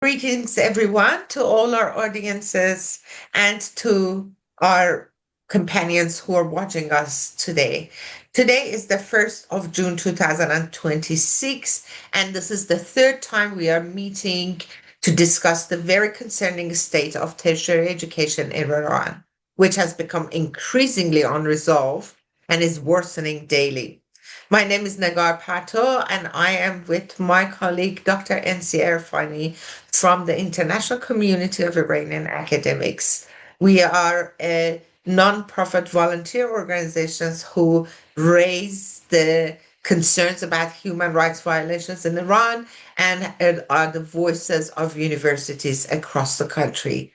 Greetings, everyone, to all our audiences and to our companions who are watching us today. Today is the 1st of June 2026, and this is the third time we are meeting to discuss the very concerning state of tertiary education in Iran, which has become increasingly unresolved and is worsening daily. My name is Nagar Pato, and I am with my colleague Dr. NC Erfani from the International Community of Iranian Academics. We are a non-profit volunteer organizations who raise the concerns about human rights violations in Iran and are the voices of universities across the country.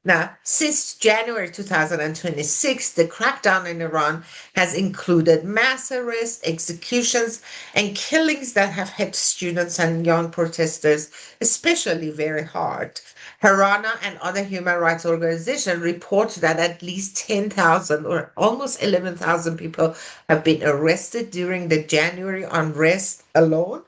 Now, since January 2026, the crackdown in Iran has included mass arrests, executions, and killings that have hit students and young protesters, especially very hard. Harana and other human rights organizations report that at least 10,000 or almost 11,000 people have been arrested during the January unrest alone,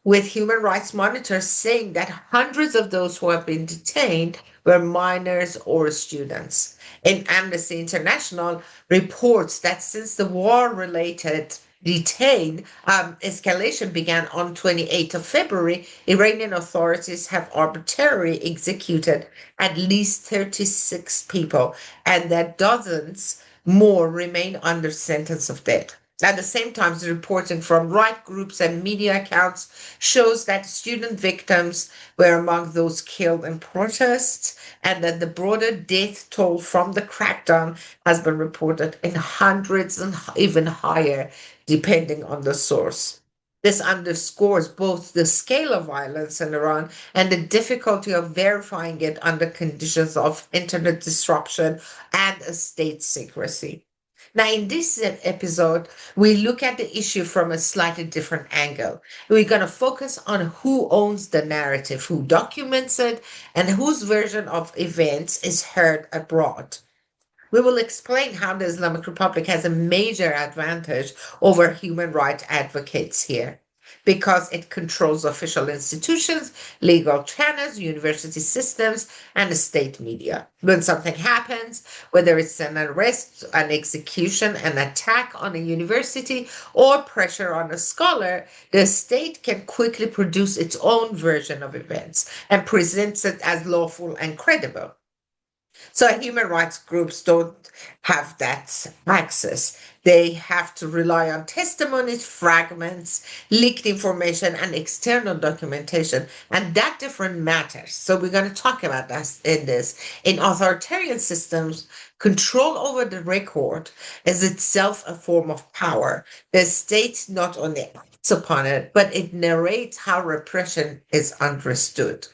with human rights monitors saying that hundreds of those who have been detained were minors or students. And Amnesty International reports that since the war-related detained escalation began on 28th of February, Iranian authorities have arbitrarily executed at least 36 people, and that dozens more remain under sentence of death. At the same time, the reporting from right groups and media accounts shows that student victims were among those killed in protests, and that the broader death toll from the crackdown has been reported in hundreds and even higher, depending on the source. This underscores both the scale of violence in Iran and the difficulty of verifying it under conditions of internet disruption and state secrecy. Now, in this episode, we look at the issue from a slightly different angle. We're going to focus on who owns the narrative, who documents it, and whose version of events is heard abroad. We will explain how the Islamic Republic has a major advantage over human rights advocates here because it controls official institutions, legal channels, university systems, and the state media. When something happens, whether it's an arrest, an execution, an attack on a university, or pressure on a scholar, the state can quickly produce its own version of events and presents it as lawful and credible. So human rights groups don't have that access. They have to rely on testimonies, fragments, leaked information, and external documentation. And that different matters. So we're going to talk about that in this. In authoritarian systems, control over the record is itself a form of power. The state not only acts upon it, but it narrates how repression is understood.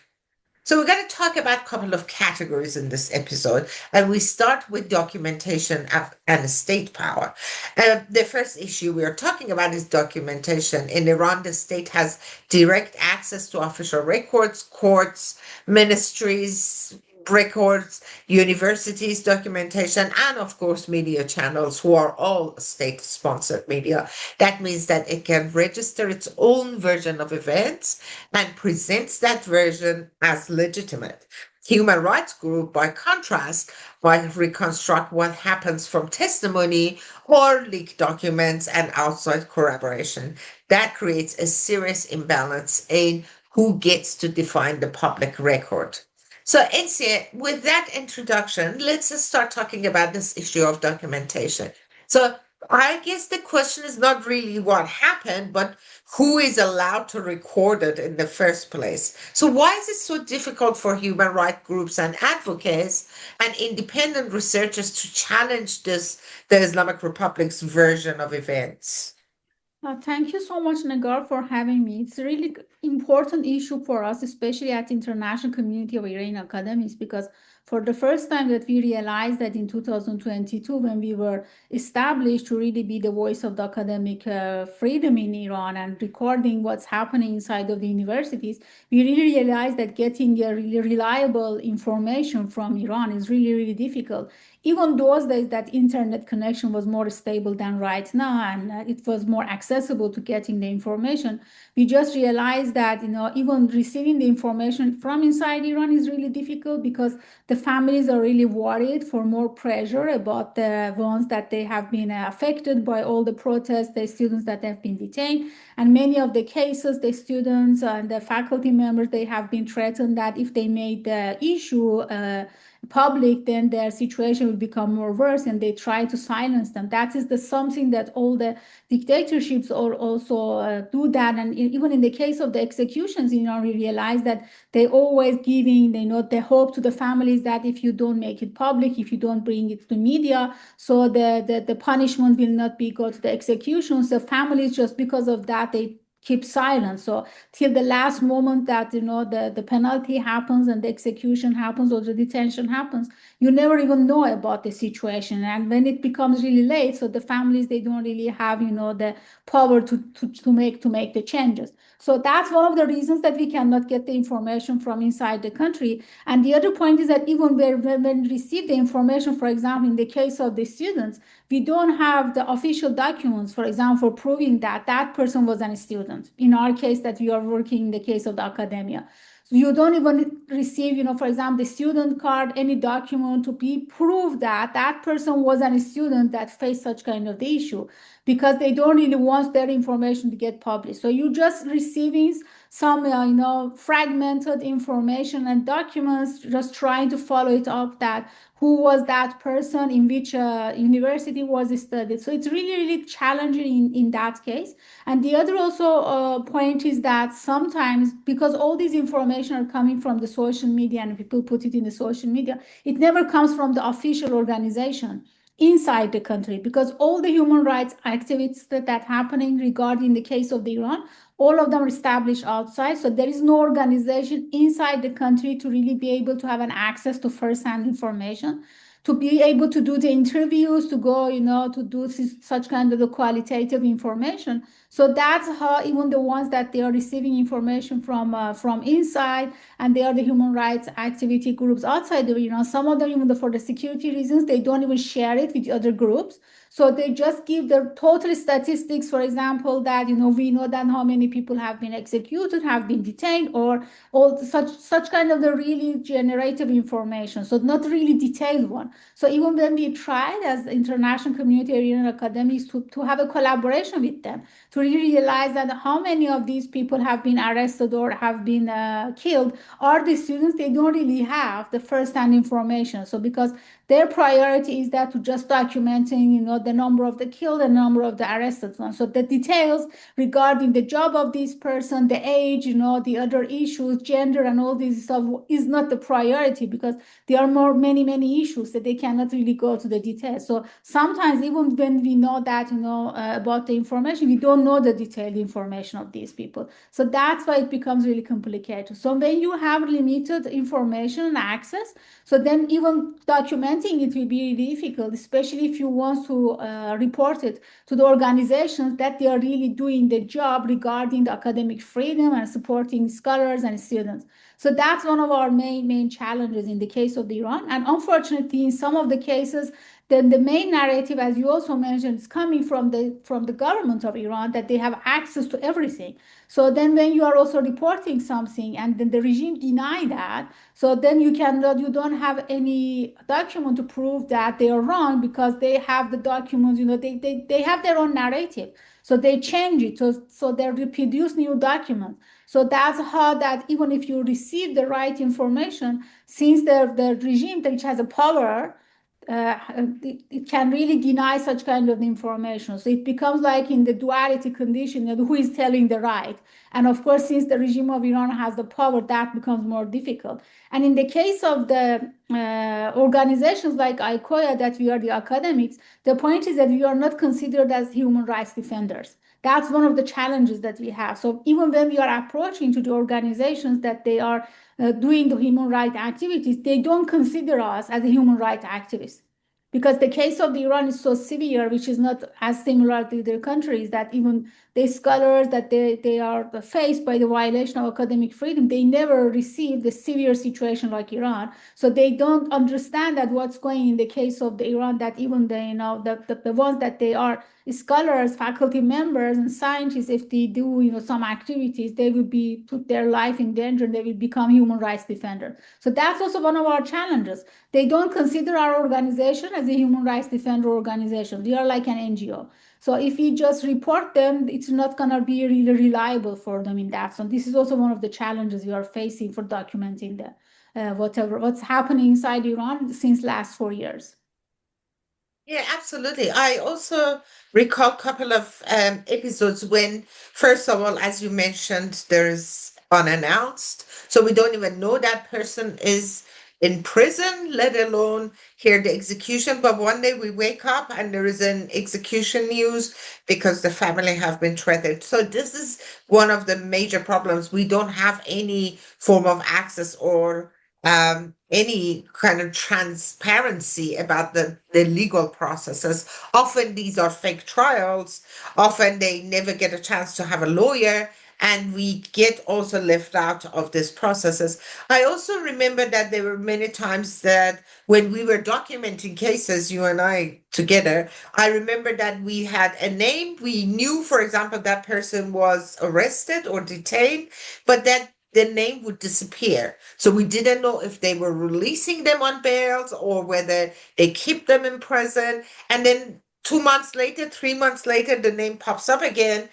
So we're going to talk about a couple of categories in this episode, and we start with documentation and state power. The first issue we are talking about is documentation. In Iran, the state has direct access to official records, courts, ministries, records, universities, documentation, and of course, media channels who are all state sponsored media. That means that it can register its own version of events and presents that version as legitimate. Human rights group, by contrast, might reconstruct what happens from testimony or leaked documents and outside corroboration. That creates a serious imbalance in who gets to define the public record. So, Ensia, with that introduction, let's just start talking about this issue of documentation. So, I guess the question is not really what happened, but who is allowed to record it in the first place. So, why is it so difficult for human rights groups and advocates and independent researchers to challenge the Islamic Republic's version of events? Thank you so much, Nagar, for having me. It's a really important issue for us, especially at the international community of Iranian academics, because for the first time that we realized that in 2022, when we were established to really be the voice of the academic freedom in Iran and recording what's happening inside of the universities, we really realized that getting a really reliable information from Iran is really, really difficult. even those days that internet connection was more stable than right now, and it was more accessible to getting the information, we just realized that, even receiving the information from inside Iran is really difficult because the families are really worried for more pressure about the ones that they have been affected by all the protests, the students that have been detained. And many of the cases, the students and the faculty members, they have been threatened that if they made the issue public, then their situation will become more worse, and they try to silence them. That is the something that all the dictatorships also do that. And even in the case of the executions, we realize that they always giving, the hope to the families that if you don't make it public, if you don't bring it to media, so the punishment will not be go to the executions. The families, just because of that, they keep silent. So till the last moment that the penalty happens and the execution happens or the detention happens, you never even know about the situation. And when it becomes really late, so the families, they don't really have the power to make the changes. So that's one of the reasons that we cannot get the information from inside the country. And the other point is that even when we receive the information, for example, in the case of the students, we don't have the official documents, for example, proving that that person was a student. In our case, that we are working in the case of the academia. So you don't even receive, for example, the student card, any document to be prove that that person was a student that faced such kind of the issue, because they don't really want their information to get published. So you just receiving some, fragmented information and documents, just trying to follow it up that who was that person, in which university was studied. So it's really, really challenging in that case. And the other also point is that sometimes, because all these information are coming from the social media and people put it in the social media, it never comes from the official organization inside the country, because all the human rights activities that happening regarding the case of the Iran, all of them are established outside. So there is no organization inside the country to really be able to have an access to first-hand information, to be able to do the interviews, to go, to do such kind of the qualitative information. So that's how even the ones that they are receiving information from inside, and they are the human rights activity groups outside the, some of them, even for the security reasons, they don't even share it with other groups. So they just give the total statistics, for example, that, we know that how many people have been executed, have been detained, or all such kind of the really generative information. So not really detailed one. So even when we tried as international community Iranian academies to have a collaboration with them, to really realize that how many of these people have been arrested or have been killed are the students, they don't really have the first-hand information. So because their priority is that to just documenting, the number of the killed and number of the arrested ones. So the details regarding the job of this person, the age, the other issues, gender, and all this stuff is not the priority, because there are many issues that they cannot really go to the details. So sometimes even when we know that, about the information, we don't know the detailed information of these people. So that's why it becomes really complicated. So when you have limited information and access, so then even documenting it will be difficult, especially if you want to report it to the organizations that they are really doing the job regarding the academic freedom and supporting scholars and students. So that's one of our main challenges in the case of the Iran. And unfortunately, in some of the cases, then the main narrative, as you also mentioned, is coming from the government of Iran, that they have access to everything. So then when you are also reporting something and then the regime deny that, so then you don't have any document to prove that they are wrong, because they have the documents, they have their own narrative. So they change it. So they reproduce new documents. So that's how that even if you receive the right information, since the regime which has a power, it can really deny such kind of information. So it becomes like in the duality condition, who is telling the right. And of course, since the regime of Iran has the power, that becomes more difficult. And in the case of the organizations like ICOYA, that we are the academics, the point is that we are not considered as human rights defenders. That's one of the challenges that we have. So even when we are approaching to the organizations that they are doing the human rights activities, they don't consider us as a human rights activist. because the case of the Iran is so severe, which is not as similar to their countries, that even the scholars that they are faced by the violation of academic freedom, they never receive the severe situation like Iran. So they don't understand that what's going in the case of the Iran, that even the, the ones that they are scholars, faculty members, and scientists, if they do, some activities, they will be put their life in danger and they will become human rights defenders. So that's also one of our challenges. They don't consider our organization as a human rights defender organization. We are like an NGO. So if we just report them, it's not gonna be really reliable for them in that. So this is also one of the challenges we are facing for documenting the what's happening inside Iran since last 4 years. Yeah, absolutely. I also recall a couple of episodes when, first of all, as you mentioned, there's unannounced. So we don't even know that person is in prison, let alone hear the execution. But one day we wake up and there is an execution news because the family have been threatened. So this is one of the major problems. We don't have any form of access or any kind of transparency about the legal processes. Often these are fake trials. Often they never get a chance to have a lawyer. And we get also left out of these processes. I also remember that there were many times that when we were documenting cases, you and I together, I remember that we had a name. We knew, for example, that person was arrested or detained, but that the name would disappear. So we didn't know if they were releasing them on bails or whether they keep them in prison. And then 2 months later, 3 months later, the name pops up again,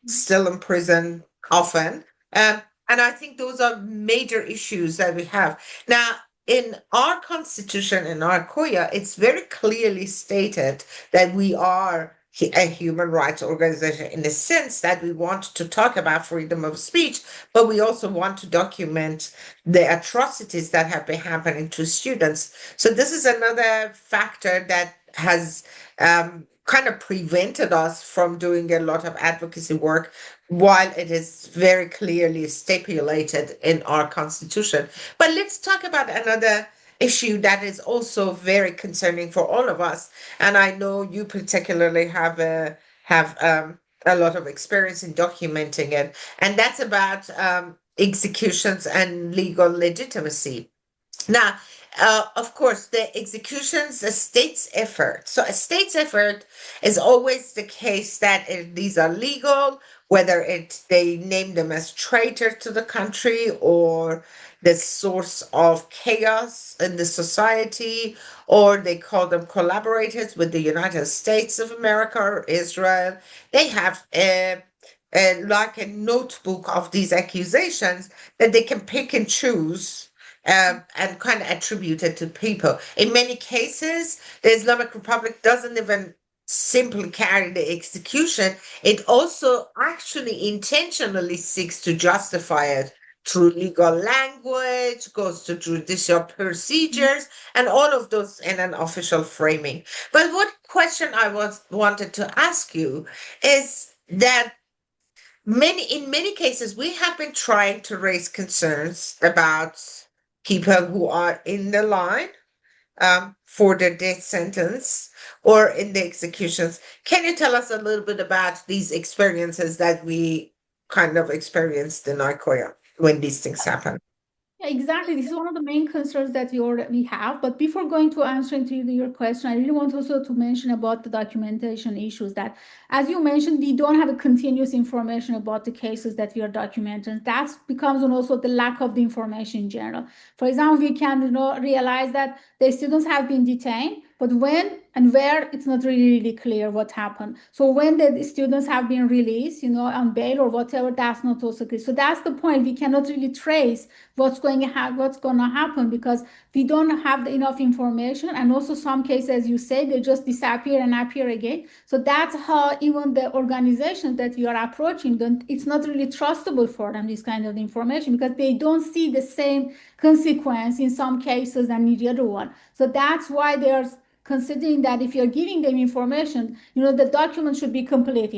still in prison often. Um, and I think those are major issues that we have. Now, in our constitution, in our Koya, it's very clearly stated that we are a human rights organization in the sense that we want to talk about freedom of speech, but we also want to document the atrocities that have been happening to students. So this is another factor that has kind of prevented us from doing a lot of advocacy work while it is very clearly stipulated in our constitution. But let's talk about another issue that is also very concerning for all of us. And I know you particularly have a lot of experience in documenting it, and that's about executions and legal legitimacy. Now, of course, the executions, a state's effort. So, a state's effort is always the case that these are legal, whether they name them as traitor to the country or the source of chaos in the society, or they call them collaborators with the United States of America or Israel. They have like a notebook of these accusations that they can pick and choose and kind of attribute it to people. In many cases, the Islamic Republic doesn't even simply carry the execution, it also actually intentionally seeks to justify it through legal language, goes to judicial procedures, and all of those in an official framing. But what question I was wanted to ask you is that in many cases we have been trying to raise concerns about people who are in the line for the death sentence or in the executions. Can you tell us a little bit about these experiences that we kind of experienced in Nicoya when these things happen? Yeah, exactly. This is one of the main concerns that we have. But before going to answering to your question, I really want also to mention about the documentation issues that, as you mentioned, we don't have a continuous information about the cases that we are documenting. That becomes also the lack of the information in general. For example, we can realize that the students have been detained, but when and where, it's not really clear what happened. So when the students have been released, on bail or whatever, that's not also clear. So that's the point. We cannot really trace what's going to happen because we don't have enough information. And also some cases, as you say, they just disappear and appear again. So that's how even the organizations that we are approaching, it's not really trustable for them, this kind of information, because they don't see the same consequence in some cases than in the other one. So that's why they are considering that if you're giving them information, the document should be complete.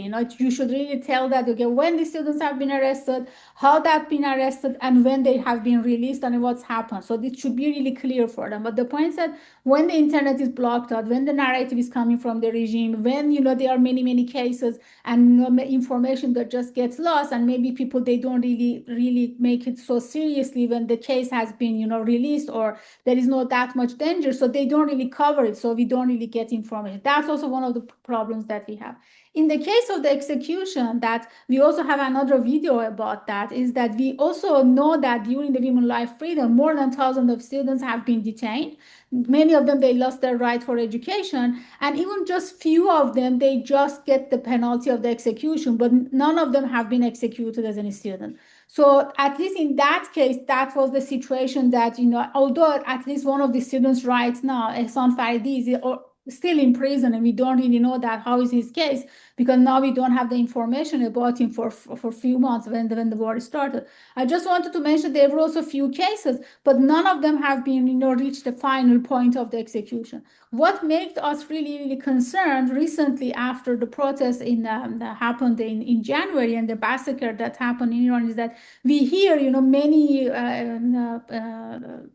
You should really tell that, okay, when the students have been arrested, how they've been arrested, and when they have been released, and what's happened. So this should be really clear for them. But the point is that when the internet is blocked out, when the narrative is coming from the regime, when there are many, many cases, and information that just gets lost, and maybe people, they don't really make it so seriously when the case has been released, or there is not that much danger, so they don't really cover it, so we don't really get information. That's also one of the problems that we have. In the case of the execution, that we also have another video about, that is that we also know that during the Women Life Freedom, more than thousands of students have been detained. Many of them, they lost their right for education, and even just few of them, they just get the penalty of the execution, but none of them have been executed as any student. So at least in that case, that was the situation, that although at least one of the students right now, Ehsan Faridi, is still in prison, and we don't really know that how is his case, because now we don't have the information about him for a few months when the war started. I just wanted to mention there were also few cases, but none of them have been reached the final point of the execution. What makes us really, really concerned recently, after the protests that happened in January, and the massacre that happened in Iran, is that we hear many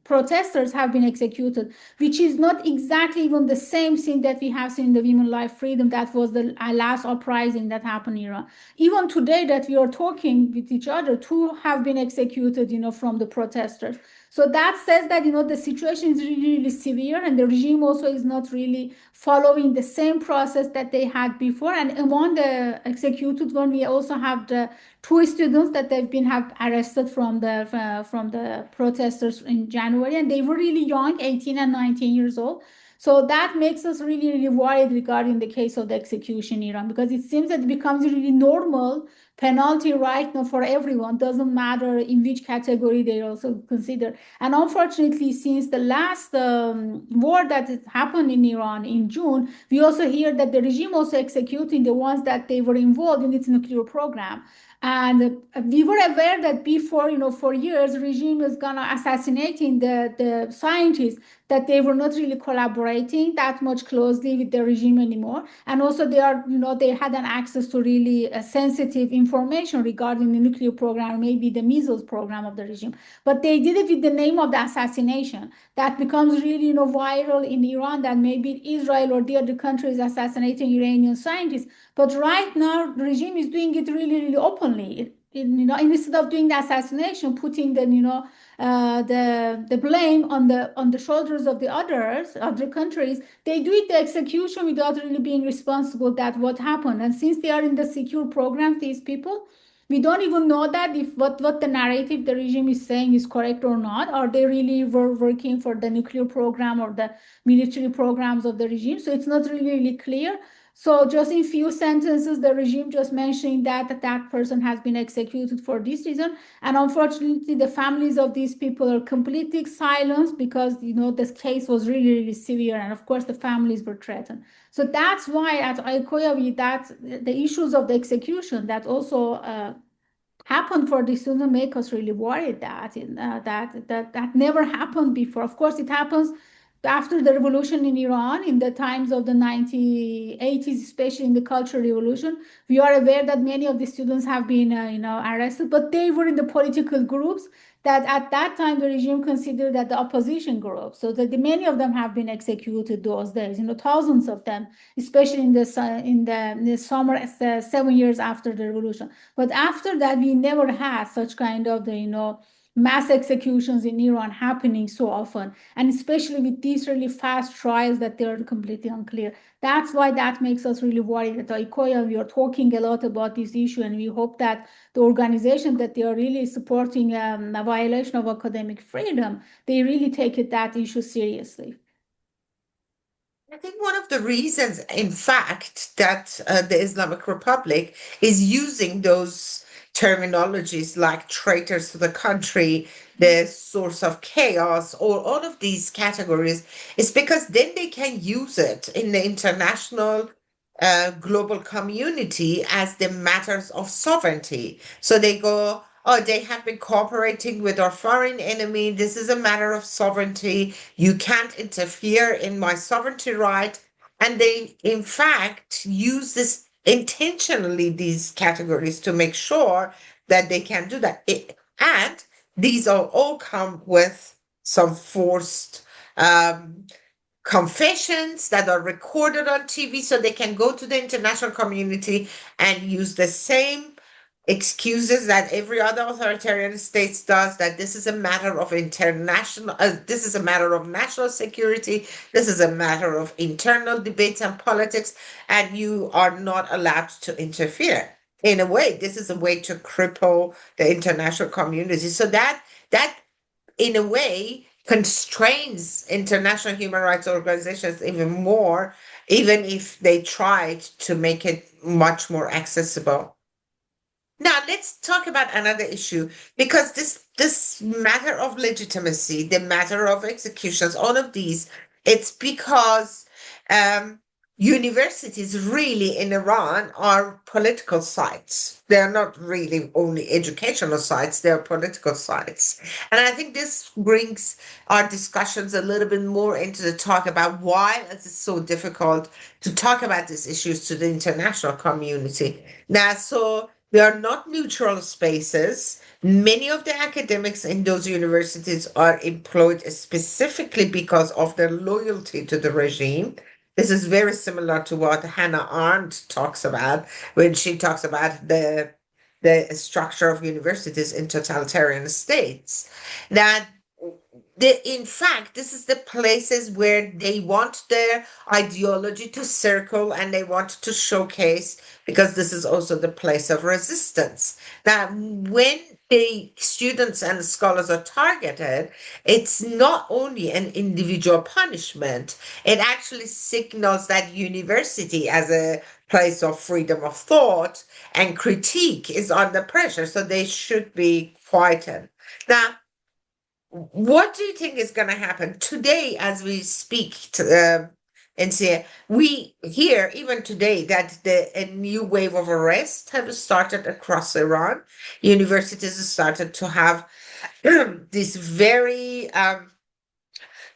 protesters have been executed, which is not exactly even the same thing that we have seen in the Women Life Freedom. That was the last uprising that happened in Iran. Even today that we are talking with each other, two have been executed from the protesters. So that says that the situation is really, really severe, and the regime also is not really following the same process that they had before. And among the executed one, we also have the two students that they've been have arrested from the protesters in January, and they were really young, 18 and 19 years old. So that makes us really, really worried regarding the case of the execution in Iran, because it seems that it becomes really normal penalty right now for everyone. Doesn't matter in which category they also consider. And unfortunately, since the last war that happened in Iran in June, we also hear that the regime also executing the ones that they were involved in its nuclear program. And we were aware that before, for years, regime is gonna assassinating the scientists, that they were not really collaborating that much closely with the regime anymore. And also they had an access to really sensitive information regarding the nuclear program, maybe the measles program of the regime. But they did it with the name of the assassination. That becomes really, viral in Iran, that maybe Israel or the other country is assassinating Iranian scientists. But right now, the regime is doing it really, really openly. Instead of doing the assassination, putting the blame on the shoulders of the other countries, they do it the execution without really being responsible that what happened. And since they are in the secure program, these people, we don't even know that if what the narrative the regime is saying is correct or not. Are they really working for the nuclear program or the military programs of the regime? So it's not really, really clear. So just in few sentences, the regime just mentioning that person has been executed for this reason. And unfortunately, the families of these people are completely silenced, because this case was really, really severe, and of course the families were threatened. So that's why at Ikoyavi, that the issues of the execution that also happened for this student make us really worried, that never happened before. Of course, it happens after the revolution in Iran, in the times of the 1980s, especially in the Cultural Revolution. We are aware that many of the students have been arrested, but they were in the political groups that at that time the regime considered that the opposition group. So that many of them have been executed those days, thousands of them, especially in the summer, 7 years after the revolution. But after that, we never had such kind of mass executions in Iran happening so often, and especially with these really fast trials that they're completely unclear. That's why that makes us really worried. At ICOYA, we are talking a lot about this issue, and we hope that the organization that they are really supporting a violation of academic freedom, they really take that issue seriously. I think one of the reasons, in fact, that the Islamic Republic is using those terminologies like traitors to the country, the source of chaos, or all of these categories, is because then they can use it in the international global community as the matters of sovereignty. So they go, oh, they have been cooperating with our foreign enemy. This is a matter of sovereignty. You can't interfere in my sovereignty right. And they, in fact, use this intentionally, these categories, to make sure that they can do that. And these are all come with some forced um, confessions that are recorded on TV so they can go to the international community and use the same excuses that every other authoritarian states does, that this is a matter of international this is a matter of national security, this is a matter of internal debates and politics, and you are not allowed to interfere. In a way, this is a way to cripple the international community, so that in a way constrains international human rights organizations even more, even if they tried to make it much more accessible. Now let's talk about another issue, because this matter of legitimacy, the matter of executions, all of these, it's because um, universities really in Iran are political sites. They're not really only educational sites; they're political sites. And I think this brings our discussions a little bit more into the talk about why it is so difficult to talk about these issues to the international community. Now, so they are not neutral spaces. Many of the academics in those universities are employed specifically because of their loyalty to the regime. This is very similar to what Hannah Arendt talks about when she talks about the structure of universities in totalitarian states. That in fact, this is the places where they want their ideology to circle and they want to showcase, because this is also the place of resistance. Now, when the students and the scholars are targeted, it's not only an individual punishment, it actually signals that university as a place of freedom of thought and critique is under pressure, so they should be quieted. Now, what do you think is going to happen today as we speak and say we hear even today that a new wave of arrests have started across Iran. Universities have started to have this very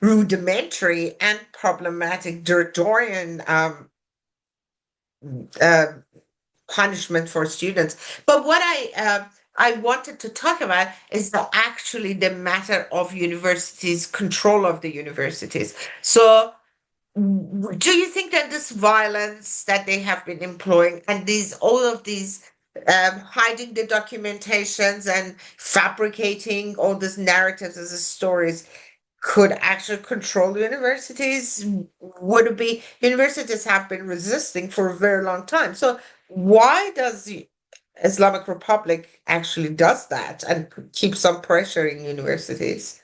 rudimentary and problematic Dorian uh, punishment for students. But what I wanted to talk about is actually the matter of universities, control of the universities. So, do you think that this violence that they have been employing and these all of these hiding the documentations and fabricating all these narratives as stories could actually control universities? Would it be universities have been resisting for a very long time? So why does the Islamic Republic actually does that and keeps on pressuring universities?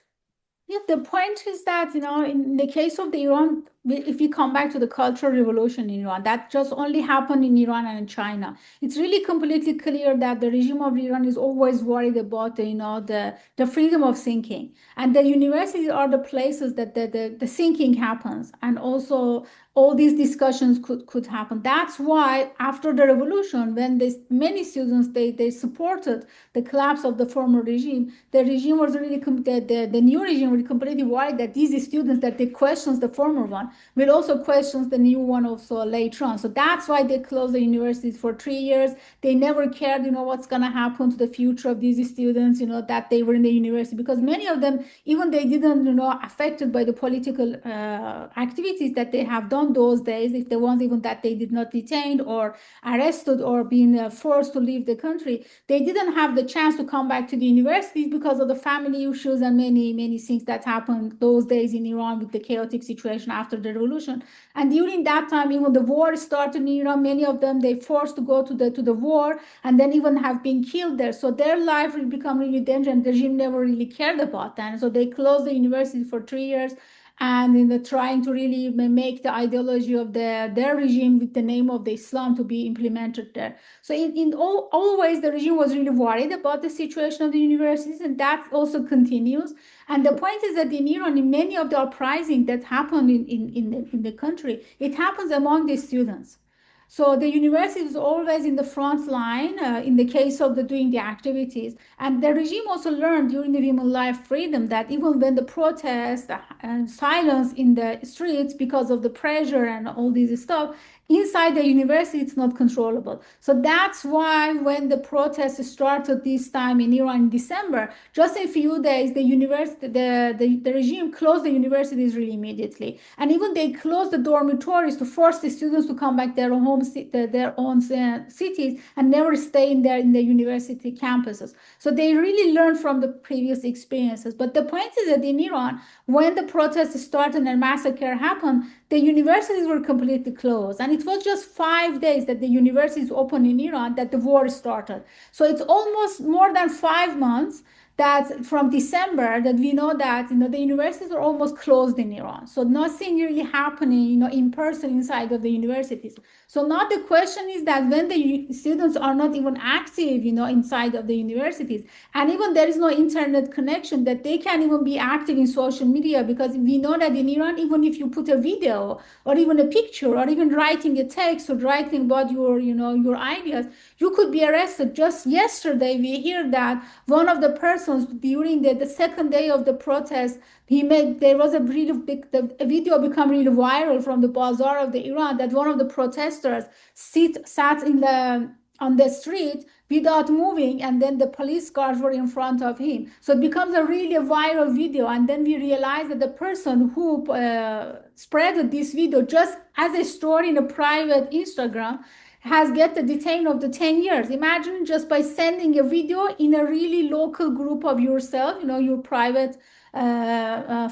Yeah, the point is that, in the case of the Iran, if we come back to the Cultural Revolution in Iran, that just only happened in Iran and in China. It's really completely clear that the regime of Iran is always worried about the freedom of thinking. And the universities are the places that the thinking happens. And also all these discussions could happen. That's why after the revolution, when many students they supported the collapse of the former regime, the regime was really the new regime was completely worried that these students that they questions the former one will also question the new one also later on. So that's why they closed the universities for 3 years. They never cared, what's gonna happen to the future of these students, that they were in the university, because many of them, even they didn't, affected by the political activities that they have done those days, if the ones even that they did not detained or arrested or being forced to leave the country, they didn't have the chance to come back to the universities because of the family issues and many many things that happened those days in Iran with the chaotic situation after the revolution. And during that time, even the war started in Iran, many of them they forced to go to the war and then even have been killed there, so their life will become really dangerous, and the regime never really cared about that. And so they closed the university for 3 years, and in the trying to really make the ideology of their regime with the name of the Islam to be implemented there. So in all ways, the regime was really worried about the situation of the universities, and that also continues. And the point is that in Iran, in many of the uprising that happened in the country, it happens among the students. So the university is always in the front line in the case of the doing the activities. And the regime also learned during the Women Life Freedom that even when the protest and silence in the streets because of the pressure and all this stuff, inside the university it's not controllable. So that's why when the protests started this time in Iran in December, just a few days the university the regime closed the universities really immediately, and even they closed the dormitories to force the students to come back their home their own cities and never stay in there in the university campuses. So they really learned from the previous experiences. But the point is that in Iran, when the protests started and massacre happened, the universities were completely closed. And it was just 5 days that the universities opened in Iran that the war started. So it's almost more than 5 months that from December that we know that the universities are almost closed in Iran. So nothing really happening in person inside of the universities. So now the question is that when the students are not even active inside of the universities, and even there is no internet connection, that they can't even be active in social media, because we know that in Iran, even if you put a video or even a picture or even writing a text or writing about your ideas, you could be arrested. Just yesterday we hear that one of the persons during the second day of the protest, there was a really big a video become really viral from the bazaar of the Iran, that one of the protesters sat in the on the street without moving, and then the police cars were in front of him. So it becomes a really viral video, and then we realize that the person who spread this video just as a story in a private Instagram has get the detain of the 10 years. Imagine, just by sending a video in a really local group of yourself, your private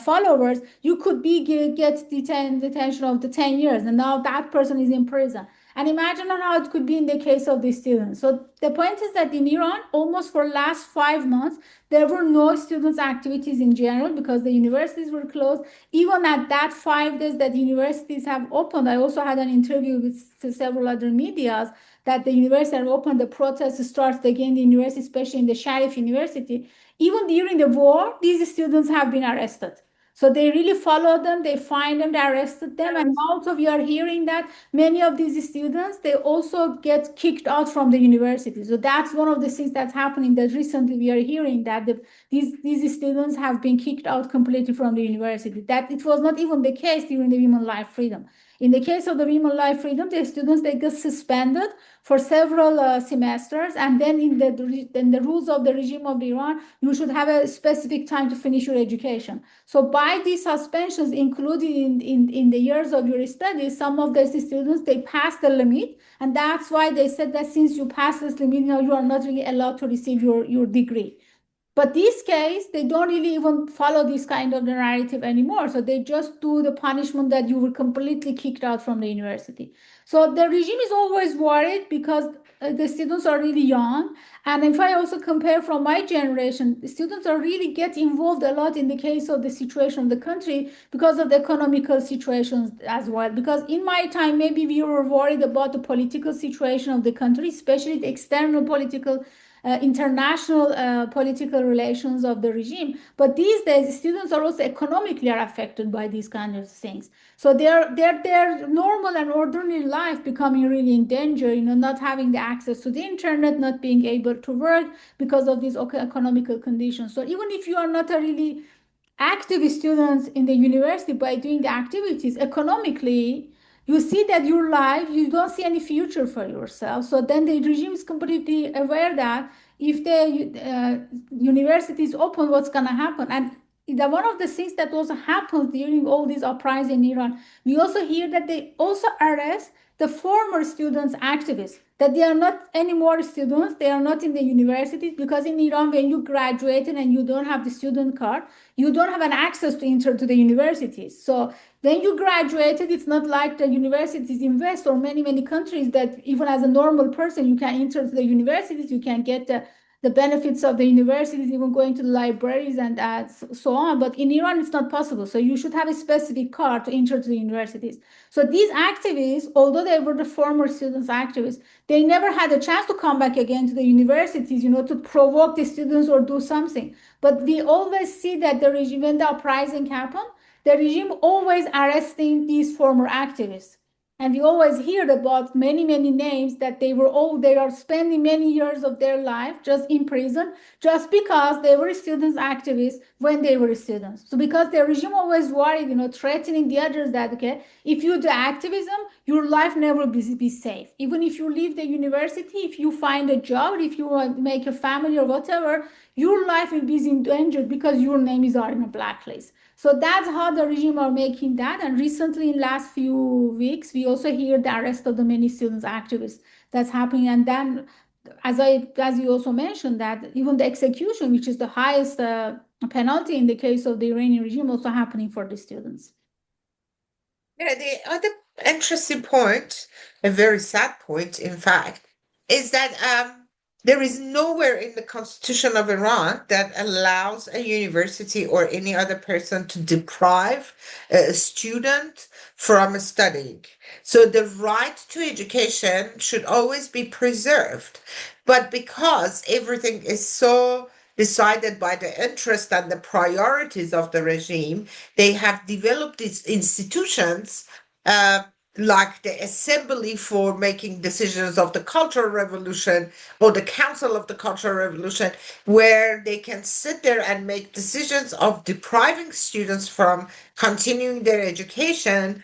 followers, you could be get detention of the 10 years, and now that person is in prison. And imagine how it could be in the case of the students. So the point is that in Iran, almost for last 5 months, there were no students' activities in general because the universities were closed. Even at that 5 days that universities have opened, I also had an interview with several other medias that the university have opened, the protest starts again in the university, especially in the Sharif University. Even during the war, these students have been arrested. So they really follow them, they find them, they arrested them. And also we are hearing that many of these students, they also get kicked out from the university. So that's one of the things that's happening, that recently we are hearing that these students have been kicked out completely from the university. That it was not even the case during the Women Life Freedom. In the case of the Women Life Freedom, the students, they get suspended for several semesters, and then in the rules of the regime of Iran, you should have a specific time to finish your education. So by these suspensions included in the years of your studies, some of the students, they pass the limit, and that's why they said that since you pass this limit, now you are not really allowed to receive your degree. But this case, they don't really even follow this kind of narrative anymore. So they just do the punishment that you were completely kicked out from the university. So the regime is always worried because the students are really young. And if I also compare from my generation, the students are really get involved a lot in the case of the situation of the country because of the economical situations as well. Because in my time, maybe we were worried about the political situation of the country, especially the external political international political relations of the regime. But these days, students are also economically are affected by these kind of things. So their normal and ordinary life becoming really in danger. Not having the access to the internet, not being able to work because of these economical conditions. So even if you are not a really active students in the university, by doing the activities economically, you see that your life, you don't see any future for yourself. So then the regime is completely aware that if the universities open, what's going to happen. And one of the things that also happens during all these uprisings in Iran, we also hear that they also arrest the former students activists, that they are not anymore students, they are not in the universities, because in Iran, when you graduated and you don't have the student card, you don't have an access to enter to the universities. So when you graduated, it's not like the universities in West or many countries that even as a normal person, you can enter to the universities, you can get the benefits of the universities, even going to the libraries and so on. But in Iran, it's not possible. So you should have a specific card to enter to the universities. So these activists, although they were the former students activists, they never had a chance to come back again to the universities, to provoke the students or do something. But we always see that the regime, when the uprising happened, the regime always arresting these former activists. And we always hear about many, many names that they are spending many years of their life just in prison, just because they were students activists when they were students. So because the regime always worried, threatening the others that, okay, if you do activism, your life never be safe. Even if you leave the university, if you find a job, if you want to make a family or whatever, your life will be endangered because your name is in a blacklist. So that's how the regime are making that. And recently, in last few weeks, we also hear the arrest of the many students activists that's happening. And then, as you also mentioned, that even the execution, which is the highest penalty in the case of the Iranian regime, also happening for the students. Yeah, the other interesting point, a very sad point, in fact, is that there is nowhere in the constitution of Iran that allows a university or any other person to deprive a student from studying. So the right to education should always be preserved. But because everything is so decided by the interest and the priorities of the regime, they have developed these institutions uh, like the Assembly for making decisions of the Cultural Revolution or the Council of the Cultural Revolution, where they can sit there and make decisions of depriving students from continuing their education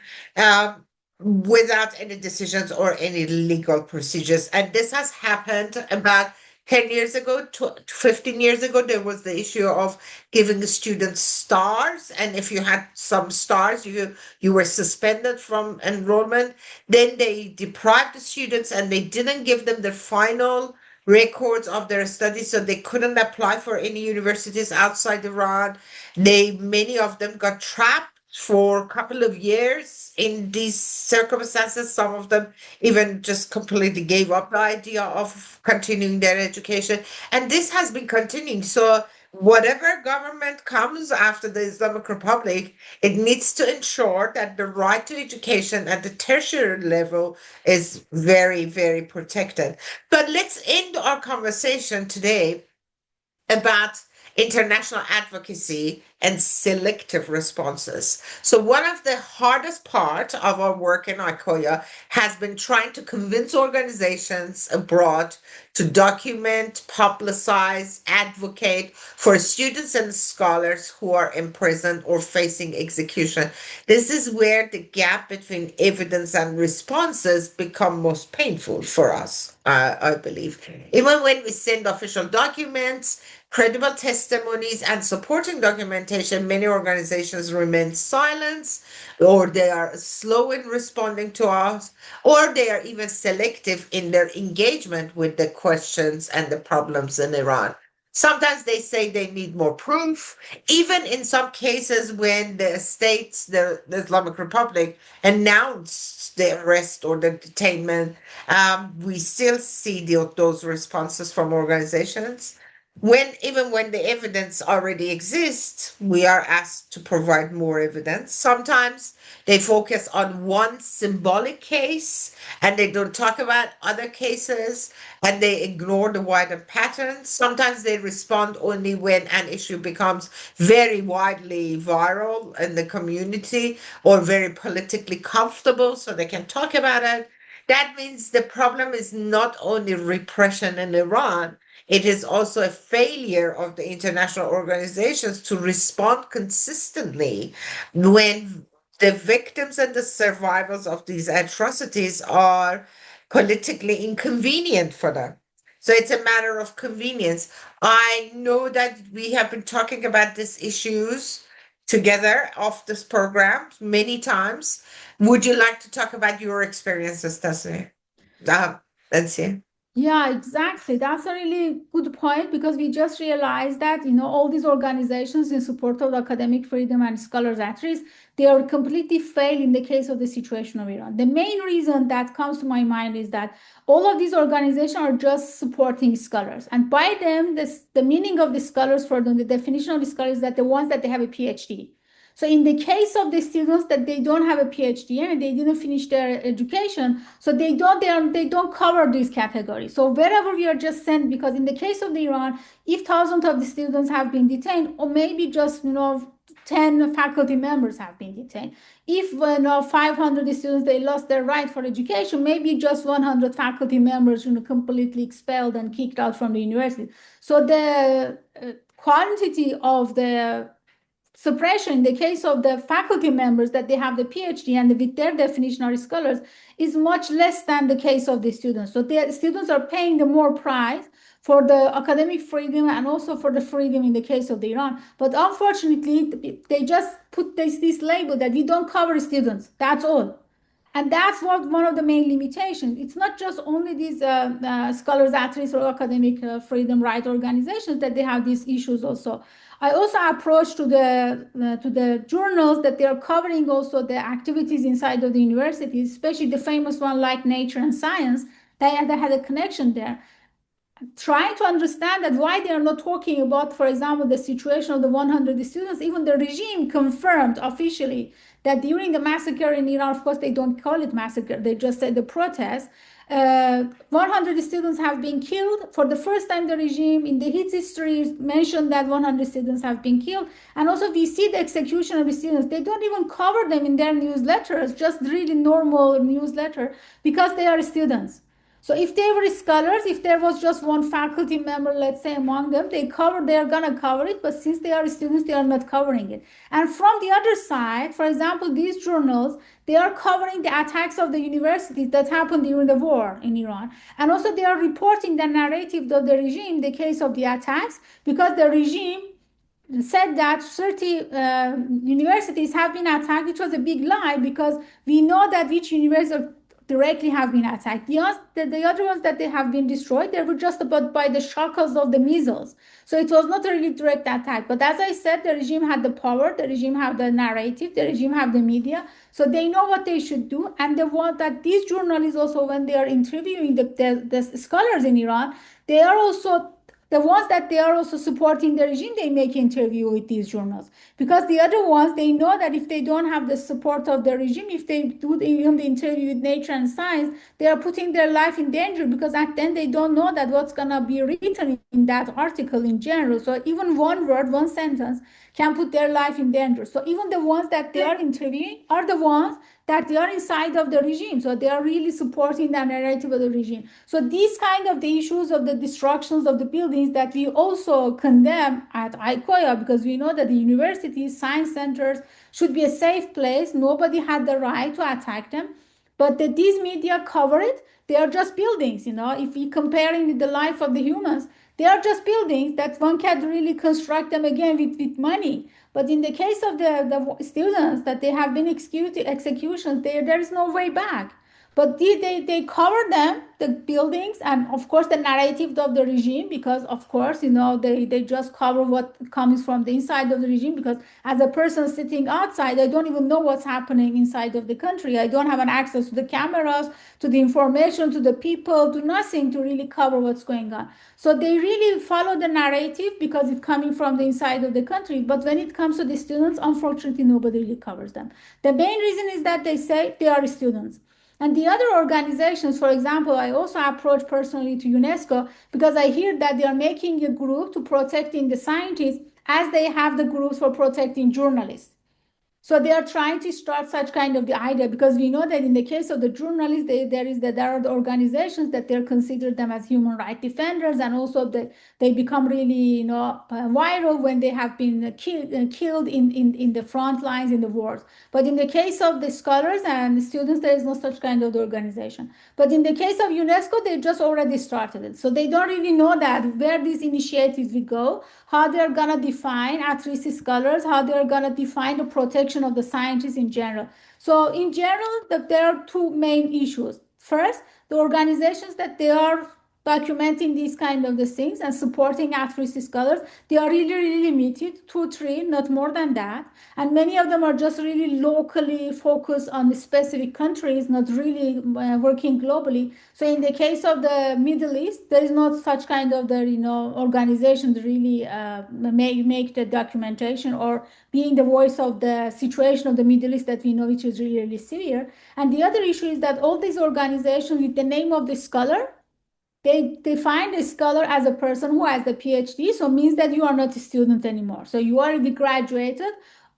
without any decisions or any legal procedures. And this has happened about 10 years ago, 15 years ago. There was the issue of giving the students stars. And if you had some stars, you were suspended from enrollment. Then they deprived the students and they didn't give them the final records of their studies, so they couldn't apply for any universities outside Iran. Many of them got trapped for a couple of years in these circumstances. Some of them even just completely gave up the idea of continuing their education. And this has been continuing. So whatever government comes after the Islamic Republic, it needs to ensure that the right to education at the tertiary level is very, very protected. But let's end our conversation today about international advocacy and selective responses. So one of the hardest part of our work in ICOYA has been trying to convince organizations abroad to document, publicize, advocate for students and scholars who are imprisoned or facing execution. This is where the gap between evidence and responses become most painful for us, I believe. Even when we send official documents, credible testimonies, and supporting documentation, many organizations remain silent, or they are slow in responding to us, or they are even selective in their engagement with the questions and the problems in Iran. Sometimes they say they need more proof. Even in some cases, when the states, the Islamic Republic, announced the arrest or the detainment, we still see those responses from organizations. Even when the evidence already exists, we are asked to provide more evidence. Sometimes they focus on one symbolic case and they don't talk about other cases, and they ignore the wider patterns. Sometimes they respond only when an issue becomes very widely viral in the community or very politically comfortable so they can talk about it. That means the problem is not only repression in Iran, it is also a failure of the international organizations to respond consistently when the victims and the survivors of these atrocities are politically inconvenient for them. So it's a matter of convenience. I know that we have been talking about these issues together off this program many times. Would you like to talk about your experiences, Tasneem? Nancy? Yeah, exactly. That's a really good point because we just realized that, all these organizations in support of academic freedom and scholars' interests, they are completely failed in the case of the situation of Iran. The main reason that comes to my mind is that all of these organizations are just supporting scholars. And by them, the meaning of the scholars for them, the definition of the scholars is that the ones that they have a PhD. So in the case of the students that they don't have a PhD and they didn't finish their education, so they don't cover this category. So wherever we are just sent, because in the case of the Iran, if thousands of the students have been detained, or maybe just 10 faculty members have been detained. If 500 students they lost their right for education, maybe just 100 faculty members completely expelled and kicked out from the university. So the quantity of the suppression in the case of the faculty members that they have the PhD and with their definition are scholars is much less than the case of the students. So the students are paying the more price for the academic freedom and also for the freedom in the case of the Iran. But unfortunately, they just put this label that we don't cover students. That's all. And that's what one of the main limitations. It's not just only these scholars, athletes, or academic freedom right organizations that they have these issues also. I also approached to the journals that they are covering also the activities inside of the university, especially the famous one like Nature and Science. They had a connection there, trying to understand that why they are not talking about, for example, the situation of the 100 students. Even the regime confirmed officially that during the massacre in Iran, of course, they don't call it massacre, they just say the protest, 100 students have been killed. For the first time, the regime in the history mentioned that 100 students have been killed. And also, we see the execution of the students. They don't even cover them in their newsletters, just really normal newsletter, because they are students. So if they were scholars, if there was just one faculty member, let's say among them, they are gonna cover it. But since they are students, they are not covering it. And from the other side, for example, these journals, they are covering the attacks of the universities that happened during the war in Iran. And also they are reporting the narrative of the regime, the case of the attacks, because the regime said that 30 universities have been attacked, which was a big lie because we know that which universities directly have been attacked. The other ones that they have been destroyed, they were just about by the shackles of the missiles. So it was not a really direct attack. But as I said, the regime had the power, the regime had the narrative, the regime had the media. So they know what they should do. And they want that these journalists also, when they are interviewing the scholars in Iran, they are also the ones that they are also supporting the regime, they make interview with these journals, because the other ones, they know that if they don't have the support of the regime, if they do even the interview with Nature and Science, they are putting their life in danger, because at then they don't know that what's going to be written in that article in general. So even one word, one sentence can put their life in danger. So even the ones that they are interviewing are the ones that they are inside of the regime. So they are really supporting the narrative of the regime. So these kind of the issues of the destructions of the buildings that we also condemn at ICOIA, because we know that the universities, science centers should be a safe place. Nobody had the right to attack them. But these media cover it. They are just buildings, if we comparing with the life of the humans, they are just buildings that one can really construct them again with money. But in the case of the students that they have been executions, there is no way back. But they cover them, the buildings, and of course the narrative of the regime, because of course, they just cover what comes from the inside of the regime, because as a person sitting outside, I don't even know what's happening inside of the country. I don't have an access to the cameras, to the information, to the people, to nothing to really cover what's going on. So they really follow the narrative because it's coming from the inside of the country. But when it comes to the students, unfortunately, nobody really covers them. The main reason is that they say they are students. And the other organizations, for example, I also approached personally to UNESCO, because I hear that they are making a group to protecting the scientists as they have the groups for protecting journalists. So they are trying to start such kind of the idea, because we know that in the case of the journalists, there are the organizations that they're considered them as human rights defenders, and also they become really viral when they have been killed in the front lines in the wars. But in the case of the scholars and the students, there is no such kind of organization. But in the case of UNESCO, they just already started it, so they don't really know that where these initiatives will go, how they're gonna define at-risk scholars, how they're gonna define the protection of the scientists in general. So in general, there are two main issues. First, the organizations that they are documenting these kind of the things and supporting at-risk scholars, they are really, really limited, two, three, not more than that. And many of them are just really locally focused on the specific countries, not really working globally. So in the case of the Middle East, there is not such kind of the organizations really make the documentation or being the voice of the situation of the Middle East that we know, which is really, really severe. And the other issue is that all these organizations, with the name of the scholar, they define a scholar as a person who has the PhD, so means that you are not a student anymore. So you already graduated,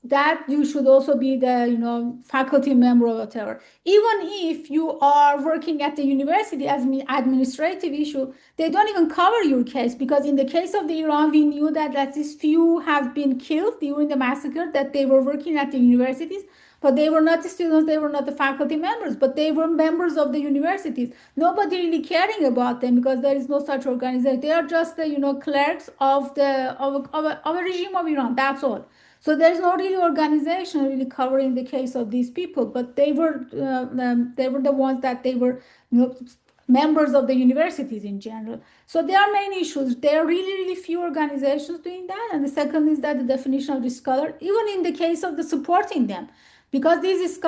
that you should also be the faculty member or whatever. Even if you are working at the university as an administrative issue, they don't even cover your case, because in the case of the Iran, we knew that these few have been killed during the massacre, that they were working at the universities, but they were not the students, they were not the faculty members, but they were members of the universities. Nobody really caring about them, because there is no such organization. They are just the clerks of a regime of Iran. That's all. So there's no really organization really covering the case of these people, but they were the ones that they were members of the universities in general. So there are many issues. There are really few organizations doing that, and the second is that the definition of the scholar, even in the case of the supporting them, because these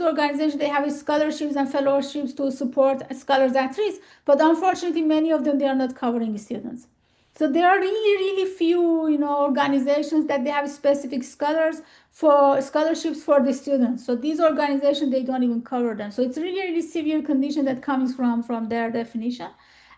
organizations, they have scholarships and fellowships to support scholars at risk, but unfortunately many of them, they are not covering students. So there are really few, organizations that they have specific scholarships for the students. So these organizations, they don't even cover them. So it's really severe condition that comes from their definition,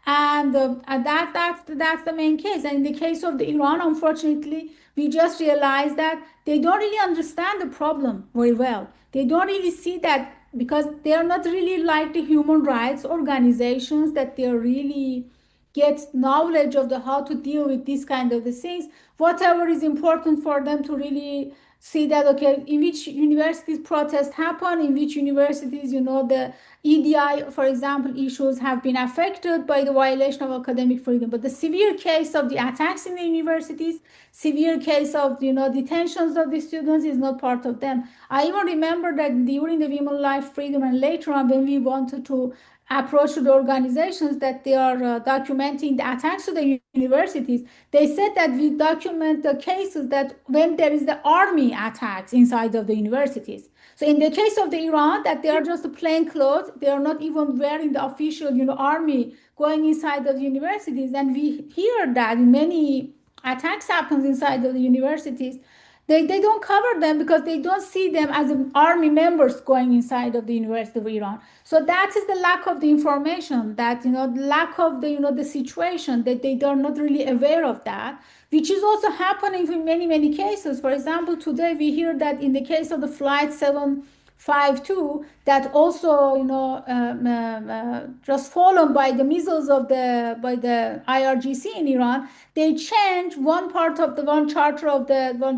and that's the main case. And in the case of the Iran, unfortunately, we just realized that they don't really understand the problem very well. They don't really see that, because they are not really like the human rights organizations, that they are really get knowledge of the how to deal with these kind of the things. Whatever is important for them to really see that, okay, in which universities protests happen, in which universities, the EDI, for example, issues have been affected by the violation of academic freedom. But the severe case of the attacks in the universities, severe case of detentions of the students is not part of them. I even remember that during the Women Life Freedom, and later on when we wanted to approach to the organizations that they are documenting the attacks to the universities, they said that we document the cases that when there is the army attacks inside of the universities. So in the case of the Iran, that they are just plain clothes, they are not even wearing the official army going inside of the universities. And we hear that many attacks happens inside of the universities. They don't cover them, because they don't see them as army members going inside of the University of Iran. So that is the lack of the information, that the lack of the situation, that they are not really aware of that, which is also happening in many cases. For example, today we hear that in the case of the flight 752, that also just fallen by the missiles of the IRGC in Iran, they change one part of the one charter of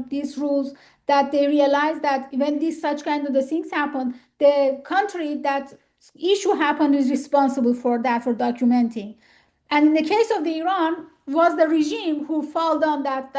these rules, that they realize that when these such kind of the things happen, the country that issue happened is responsible for that, for documenting. And in the case of the Iran, was the regime who fell down that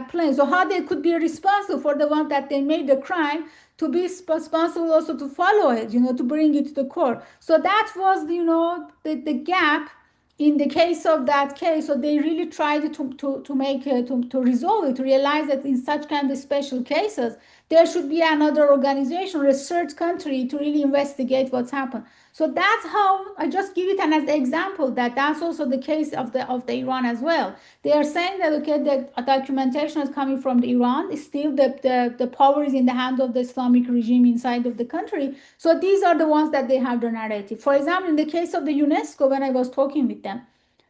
plane. So how they could be responsible for the one that they made the crime, to be responsible also to follow it, to bring it to the court. So that was the gap in the case of that case. So they really tried to make to resolve it, to realize that in such kind of special cases, there should be another organization, research country, to really investigate what's happened. So that's how I just give it an as example, that that's also the case of the Iran as well. They are saying that, okay, the documentation is coming from the Iran. Still, the power is in the hand of the Islamic regime inside of the country. So these are the ones that they have the narrative. For example, in the case of the UNESCO, when I was talking with them,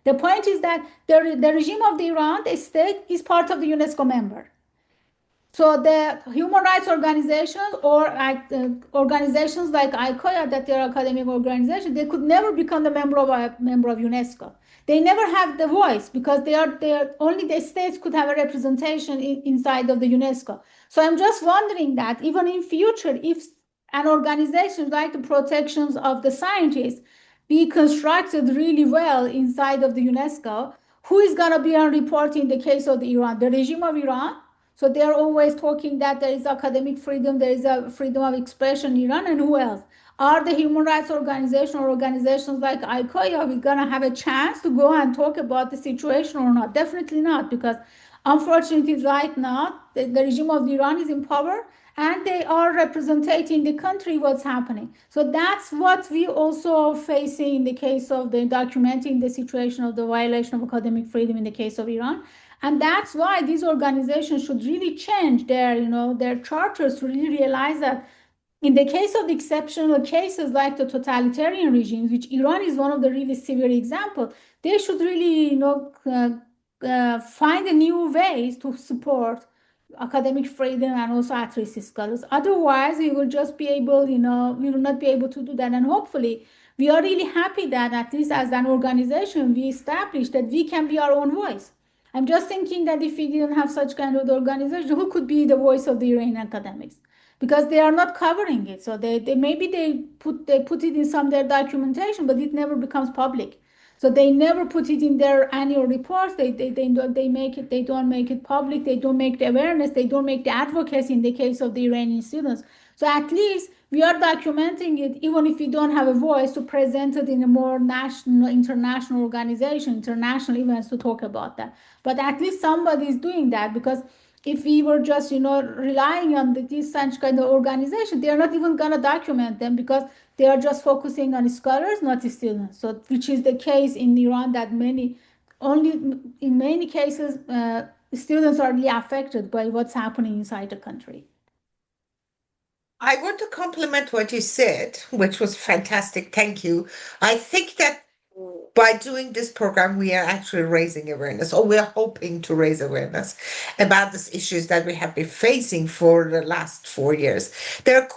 the point is that the regime of the Iran, the state, is part of the UNESCO member. So the human rights organizations, or organizations like ICOIA, that they are academic organizations, they could never become a member of UNESCO. They never have the voice, because they are only the states could have a representation inside of the UNESCO. So I'm just wondering that even in future, if an organization like the protections of the scientists be constructed really well inside of the UNESCO, who is going to be on reporting the case of the Iran? The regime of Iran? So they are always talking that there is academic freedom, there is a freedom of expression in Iran, and who else? Are the human rights organizations or organizations like ICOIA, are we going to have a chance to go and talk about the situation or not? Definitely not, because unfortunately right now, the regime of Iran is in power, and they are representing the country what's happening. So that's what we also facing in the case of the documenting the situation of the violation of academic freedom in the case of Iran. And that's why these organizations should really change their charters, to really realize that in the case of the exceptional cases like the totalitarian regimes, which Iran is one of the really severe examples, they should really find a new ways to support academic freedom and also at-risk scholars. Otherwise, we will just be able, we will not be able to do that. And hopefully, we are really happy that at least as an organization, we established that we can be our own voice. I'm just thinking that if we didn't have such kind of organization, who could be the voice of the Iranian academics? Because they are not covering it. So they maybe they put it in some of their documentation, but it never becomes public. So they never put it in their annual reports. They don't make it public. They don't make the awareness. They don't make the advocacy in the case of the Iranian students. So at least we are documenting it, even if we don't have a voice to present it in a more national, international organization, international events to talk about that. But at least somebody is doing that, because if we were just relying on these such kind of organization, they are not even gonna document them, because they are just focusing on scholars, not students. So which is the case in Iran, that many only in many cases students are really affected by what's happening inside the country. I want to compliment what you said, which was fantastic. Thank you. I think that by doing this program, we are actually raising awareness, or we're hoping to raise awareness about these issues that we have been facing for the last 4 years. There are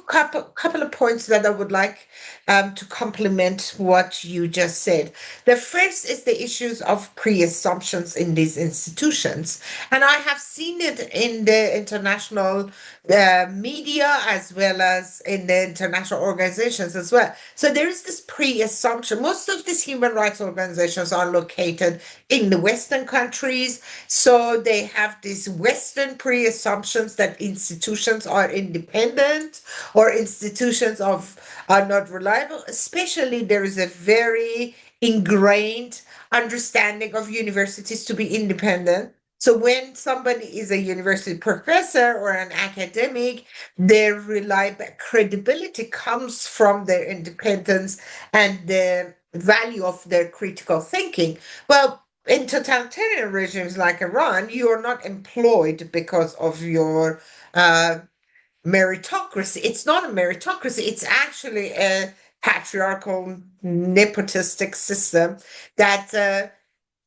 couple of points that I would like to complement what you just said. The first is the issues of pre-assumptions in these institutions, and I have seen it in the international media as well as in the international organizations as well. So there is this pre-assumption. Most of these human rights organizations are located in the Western countries, so they have these Western pre-assumptions that institutions are independent or institutions are not reliable. Especially, there is a very ingrained understanding of universities to be independent. So when somebody is a university professor or an academic, their reliable credibility comes from their independence and the value of their critical thinking. Well, in totalitarian regimes like Iran, you are not employed because of your meritocracy. It's not a meritocracy, it's actually a patriarchal, nepotistic system that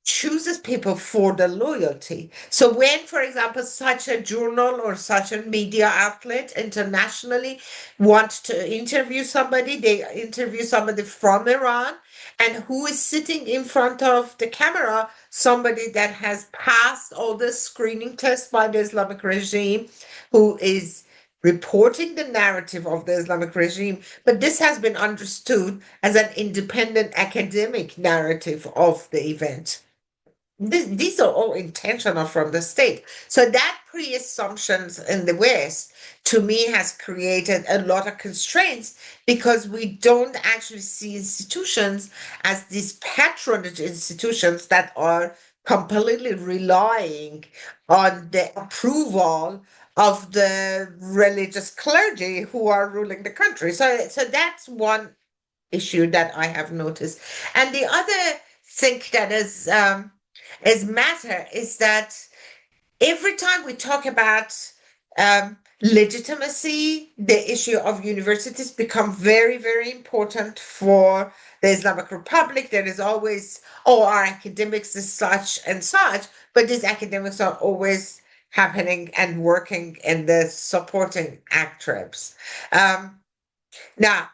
chooses people for the loyalty. So when, for example, such a journal or such a media outlet internationally want to interview somebody, they interview somebody from Iran, and who is sitting in front of the camera, somebody that has passed all the screening tests by the Islamic regime, who is reporting the narrative of the Islamic regime, but this has been understood as an independent academic narrative of the event. These are all intentional from the state. So that pre-assumptions in the West, to me, has created a lot of constraints because we don't actually see institutions as these patronage institutions that are completely relying on the approval of the religious clergy who are ruling the country. So that's one issue that I have noticed. And the other thing that is matter is that every time we talk about legitimacy, the issue of universities become very, very important for the Islamic Republic. There is always, oh, our academics is such and such, but these academics are always happening and working in the supporting actors. Um, Now,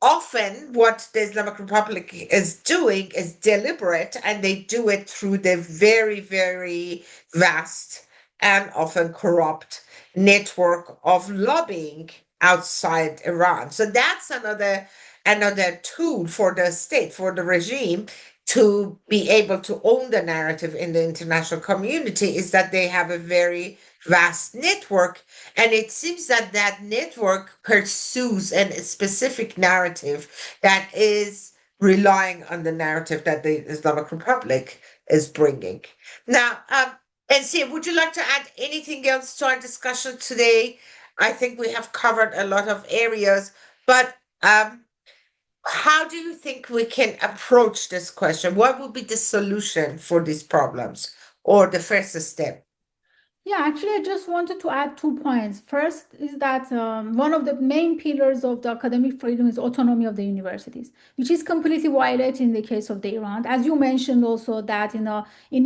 often what the Islamic Republic is doing is deliberate, and they do it through the very, very vast and often corrupt network of lobbying outside Iran. So that's another tool for the state, for the regime to be able to own the narrative in the international community, is that they have a very vast network, and it seems that that network pursues a specific narrative that is relying on the narrative that the Islamic Republic is bringing. Now, and see, would you like to add anything else to our discussion today? I think we have covered a lot of areas, but how do you think we can approach this question? What would be the solution for these problems or the first step? Yeah, actually, I just wanted to add 2 points. First is that one of the main pillars of the academic freedom is autonomy of the universities, which is completely violated in the case of the Iran. As you mentioned also that, in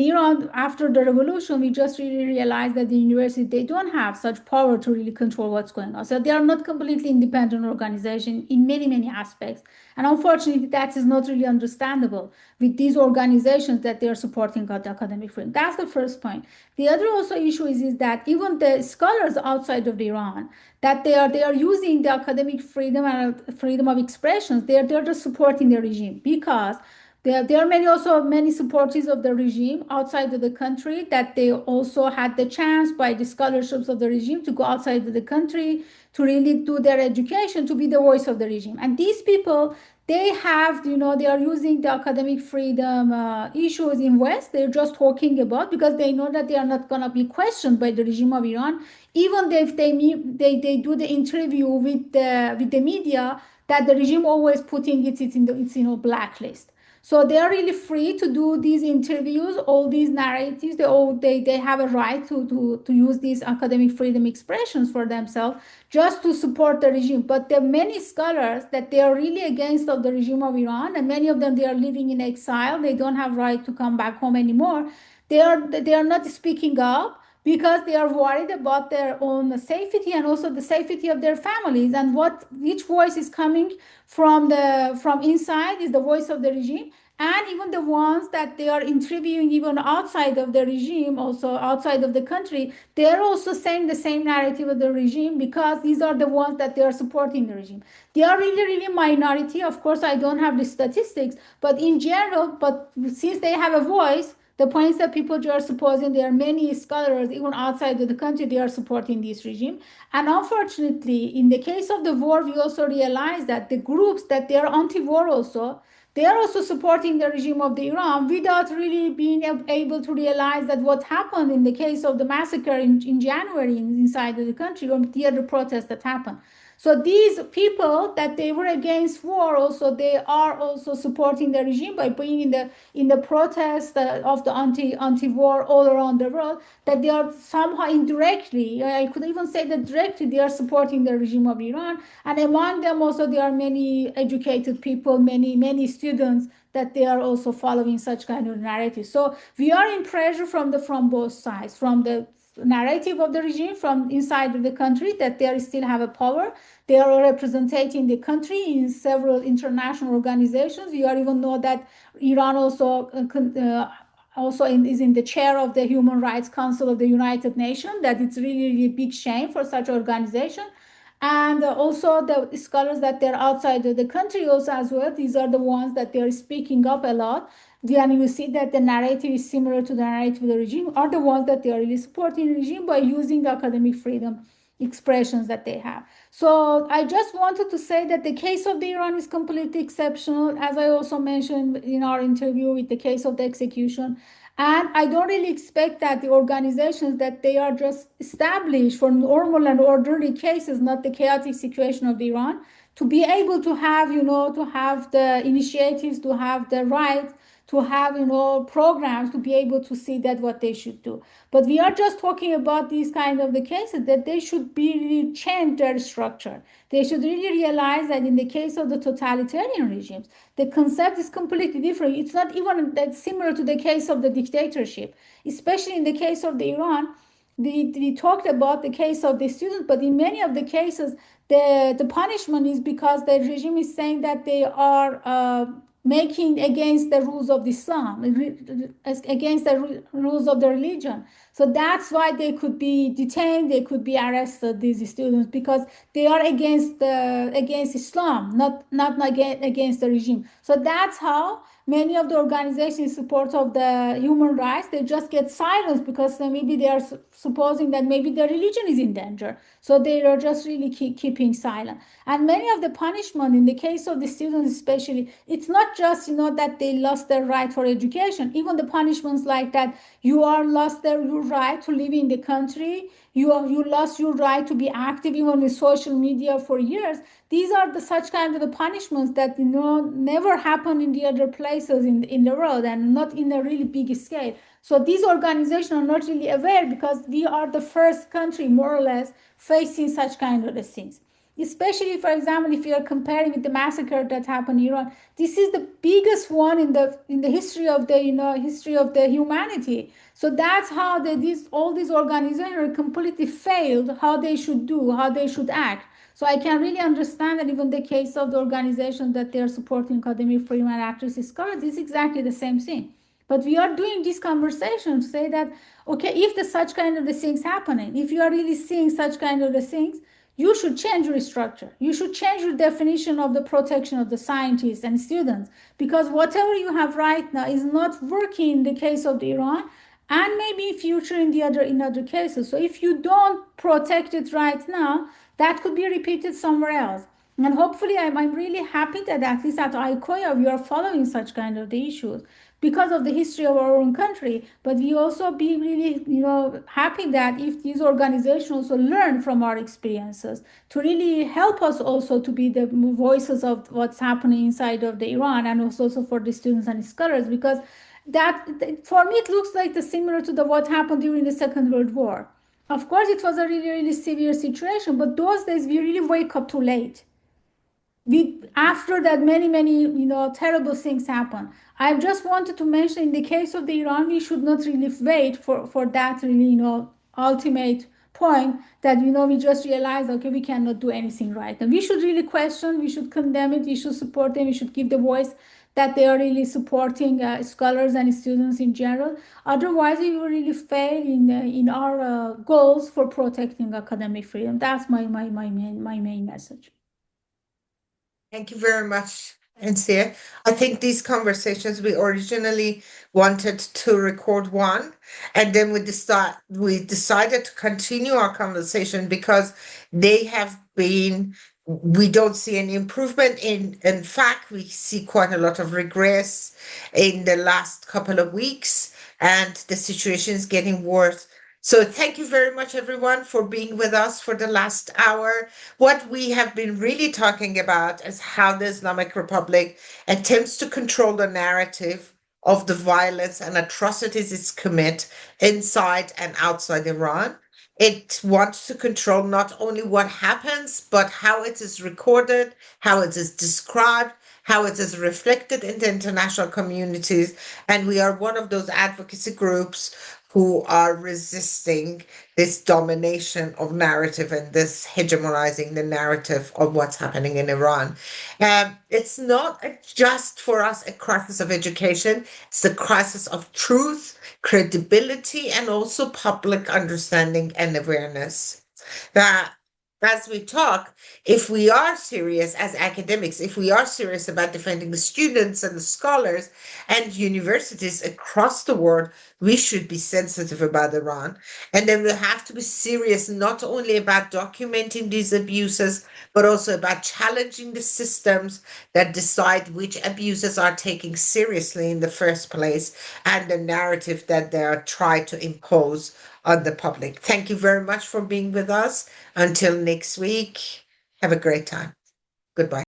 Iran, after the revolution, we just really realized that the university, they don't have such power to really control what's going on. So they are not completely independent organization in many, many aspects. And unfortunately, that is not really understandable with these organizations that they are supporting the academic freedom. That's the first point. The other also issue is that even the scholars outside of Iran, that they are using the academic freedom and freedom of expressions, they're just supporting the regime because there are many supporters of the regime outside of the country that they also had the chance by the scholarships of the regime to go outside of the country to really do their education to be the voice of the regime. And these people, they have, they are using the academic freedom issues in West. They're just talking about because they know that they are not going to be questioned by the regime of Iran, even if they do the interview with the media, that the regime always putting it's in the blacklist. So they are really free to do these interviews, all these narratives. They have a right to use these academic freedom expressions for themselves just to support the regime. But there are many scholars that they are really against of the regime of Iran, and many of them they are living in exile. They don't have right to come back home anymore. They are not speaking up because they are worried about their own safety and also the safety of their families. And which voice is coming from inside is the voice of the regime, and even the ones that they are interviewing even outside of the regime, also outside of the country, they are also saying the same narrative of the regime because these are the ones that they are supporting the regime. They are really, really minority. Of course, I don't have the statistics, but in general, but since they have a voice, the points that people are supposing, there are many scholars even outside of the country, they are supporting this regime. And unfortunately, in the case of the war, we also realize that the groups that they are anti-war also, they are also supporting the regime of the Iran without really being able to realize that what happened in the case of the massacre in January inside of the country, or the other protests that happened. So these people that they were against war, also they are also supporting the regime by being in the protest of the anti-war all around the world. That they are somehow indirectly, I could even say that directly, they are supporting the regime of Iran. And among them also there are many educated people, many students that they are also following such kind of narrative. So we are in pressure from both sides, from the narrative of the regime from inside of the country that they still have a power. They are representing the country in several international organizations. You even know that Iran also is in the chair of the Human Rights Council of the United Nations. That it's really, really big shame for such organization. And also the scholars that they're outside of the country also as well, these are the ones that they're speaking up a lot. And you see that the narrative is similar to the narrative of the regime, are the ones that they are really supporting the regime by using the academic freedom expressions that they have. So I just wanted to say that the case of the Iran is completely exceptional, as I also mentioned in our interview with the case of the execution. And I don't really expect that the organizations that they are just established for normal and orderly cases, not the chaotic situation of Iran, to be able to have, to have the initiatives, to have the right, to have, programs to be able to see that what they should do. But we are just talking about these kind of the cases that they should be really change their structure. They should really realize that in the case of the totalitarian regimes, the concept is completely different. It's not even that similar to the case of the dictatorship, especially in the case of the Iran. We talked about the case of the students, but in many of the cases, the punishment is because the regime is saying that they are making against the rules of Islam, against the rules of the religion. So that's why they could be detained, they could be arrested, these students, because they are against Islam, not against the regime. So that's how many of the organizations in support of the human rights, they just get silenced because maybe they are supposing that maybe their religion is in danger. So they are just really keeping silent. And many of the punishment in the case of the students especially, it's not not just that they lost their right for education. Even the punishments like that, you are lost your right to live in the country, you lost your right to be active even in social media for years. These are the such kind of the punishments that never happen in the other places in the world, and not in a really big scale. So these organizations are not really aware, because we are the first country more or less facing such kind of things. Especially, for example, if you are comparing with the massacre that happened in Iran, this is the biggest one in the history of the history of the humanity. So that's how these all these organizations completely failed, how they should do, how they should act. So I can really understand that even the case of the organization that they are supporting academic freedom and activist scholars is exactly the same thing. But we are doing this conversation to say that, okay, if the such kind of the things happening, if you are really seeing such kind of the things, you should change your structure. You should change your definition of the protection of the scientists and students, because whatever you have right now is not working in the case of the Iran, and maybe in future in other cases. So if you don't protect it right now, that could be repeated somewhere else. And hopefully, I'm really happy that at least at ICOIA we are following such kind of the issues because of the history of our own country. But we also be really, happy that if these organizations also learn from our experiences to really help us also to be the voices of what's happening inside of the Iran, and also for the students and scholars, because that for me it looks like the similar to the what happened during the Second World War. Of course, it was a really, really severe situation, but those days we really wake up too late. We after that many terrible things happen. I just wanted to mention, in the case of the Iran, we should not really wait for that really ultimate point that we just realize, okay, we cannot do anything right, and we should really question, we should condemn it, we should support them, we should give the voice that they are really supporting scholars and students in general. Otherwise, we will really fail in our goals for protecting academic freedom. That's my main message. Thank you very much, Ansia. I think these conversations, we originally wanted to record one, and then we decided to continue our conversation because they have been we don't see any improvement. In fact, we see quite a lot of regress in the last couple of weeks, and the situation is getting worse. So thank you very much, everyone, for being with us for the last hour. What we have been really talking about is how the Islamic Republic attempts to control the narrative of the violence and atrocities it commits inside and outside Iran. It wants to control not only what happens, but how it is recorded, how it is described, how it is reflected in the international communities. And we are one of those advocacy groups who are resisting this domination of narrative and this hegemonizing the narrative of what's happening in Iran. It's not just for us a crisis of education, it's a crisis of truth, credibility, and also public understanding and awareness. That as we talk, if we are serious as academics, if we are serious about defending the students and the scholars and universities across the world, we should be sensitive about Iran. And then we have to be serious not only about documenting these abuses, but also about challenging the systems that decide which abuses are taken seriously in the first place, and the narrative that they are trying to impose on the public. Thank you very much for being with us. Until next week, have a great time. Goodbye.